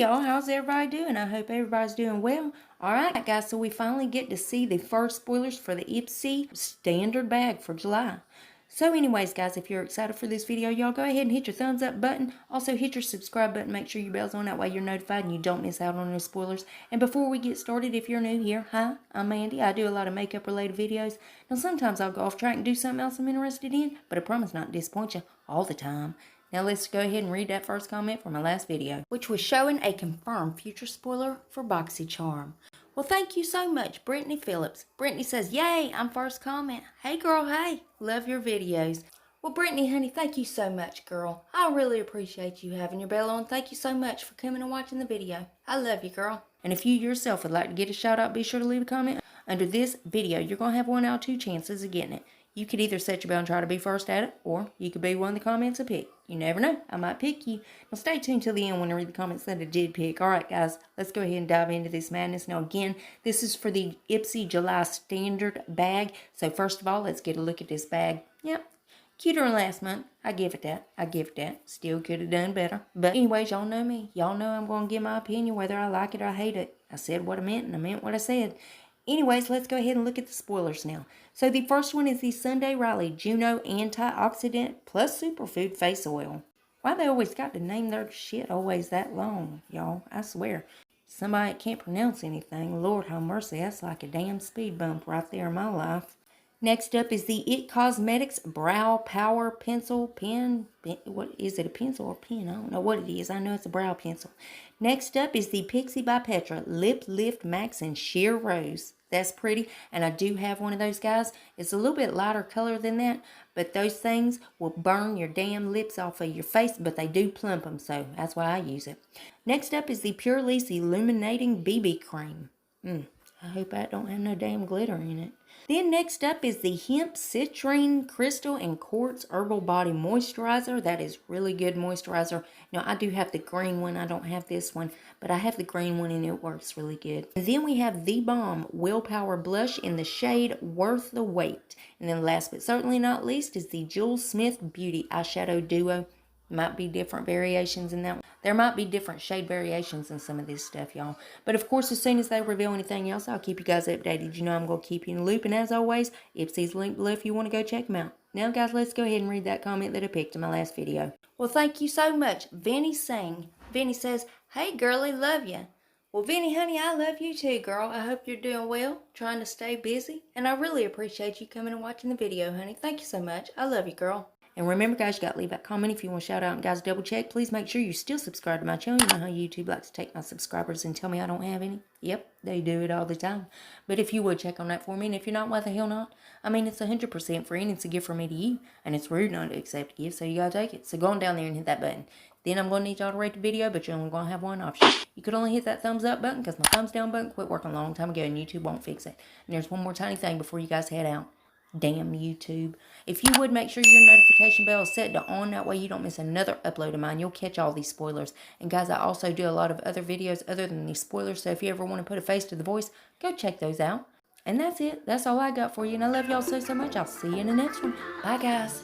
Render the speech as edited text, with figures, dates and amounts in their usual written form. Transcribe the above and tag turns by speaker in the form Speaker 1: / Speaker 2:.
Speaker 1: y'all, how's everybody doing? I hope everybody's doing well. Alright guys, so we finally get to see the first spoilers for the Ipsy standard bag for July. So anyways guys, if you're excited for this video, y'all go ahead and hit your thumbs up button. Also hit your subscribe button, make sure your bell's on, that way you're notified and you don't miss out on the spoilers. And before we get started, if you're new here, hi, I'm Mandy. I do a lot of makeup related videos. Now sometimes I'll go off track and do something else I'm interested in, but I promise not to disappoint you all the time. Now let's go ahead and read that first comment from my last video, which was showing a confirmed future spoiler for BoxyCharm. Well, thank you so much, Brittany Phillips. Brittany says, yay, I'm first comment. Hey girl, hey, love your videos. Well, Brittany, honey, thank you so much, girl. I really appreciate you having your bell on. Thank you so much for coming and watching the video. I love you, girl. And if you yourself would like to get a shout out, be sure to leave a comment under this video. You're going to have 1 out of 2 chances of getting it. You could either set your bell and try to be first at it, or you could be one of the comments I pick. You never know. I might pick you. Now stay tuned till the end when I read the comments that I did pick. Alright guys, let's go ahead and dive into this madness. Now again, this is for the Ipsy July standard bag. So first of all, let's get a look at this bag. Yep, cuter than last month. I give it that. I give it that. Still could have done better. But anyways, y'all know me. Y'all know I'm going to give my opinion whether I like it or hate it. I said what I meant and I meant what I said. Anyways, let's go ahead and look at the spoilers now. So the first one is the Sunday Riley Juno Antioxidant Plus Superfood Face Oil. Why they always got to name their shit always that long, y'all? I swear. Somebody that can't pronounce anything, Lord have mercy, that's like a damn speed bump right there in my life. Next up is the It Cosmetics Brow Power Pencil Pen. What is it, a pencil or pen? I don't know what it is. I know it's a brow pencil. Next up is the Pixie by Petra Lip Lift Max in Sheer Rose. That's pretty, and I do have one of those guys. It's a little bit lighter color than that, but those things will burn your damn lips off of your face, but they do plump them, so that's why I use it. Next up is the Pure Lease Illuminating BB Cream. I hope that don't have no damn glitter in it. Then next up is the Hemp Citrine Crystal and Quartz Herbal Body Moisturizer. That is really good moisturizer. Now, I do have the green one. I don't have this one, but I have the green one and it works really good. And then we have the Balm Willpower Blush in the shade Worth the Wait. And then last but certainly not least is the Jules Smith Beauty Eyeshadow Duo. Might be different variations in that one. There might be different shade variations in some of this stuff, y'all. But of course, as soon as they reveal anything else, I'll keep you guys updated. You know I'm going to keep you in the loop. And as always, Ipsy's link below if you want to go check them out. Now, guys, let's go ahead and read that comment that I picked in my last video. Well, thank you so much. Vinny Singh. Vinny says, hey, girlie, love you. Well, Vinny, honey, I love you too, girl. I hope you're doing well, trying to stay busy. And I really appreciate you coming and watching the video, honey. Thank you so much. I love you, girl. And remember, guys, you got to leave that comment if you want to shout out. And, guys, double check. Please make sure you still subscribe to my channel. You know how YouTube likes to take my subscribers and tell me I don't have any? Yep, they do it all the time. But if you would check on that for me, and if you're not, why the hell not? I mean, it's 100% free, and it's a gift from me to you. And it's rude not to accept a gift, so you got to take it. So go on down there and hit that button. Then I'm going to need y'all to rate the video, but you're only going to have one option. You could only hit that thumbs up button because my thumbs down button quit working a long time ago, and YouTube won't fix it. And there's one more tiny thing before you guys head out. Damn YouTube. If you would make sure your notification bell is set to on, that way you don't miss another upload of mine. You'll catch all these spoilers. And guys, I also do a lot of other videos other than these spoilers, so if you ever want to put a face to the voice, go check those out. And that's it. That's all I got for you. And I love y'all so much. I'll see you in the next one. Bye, guys.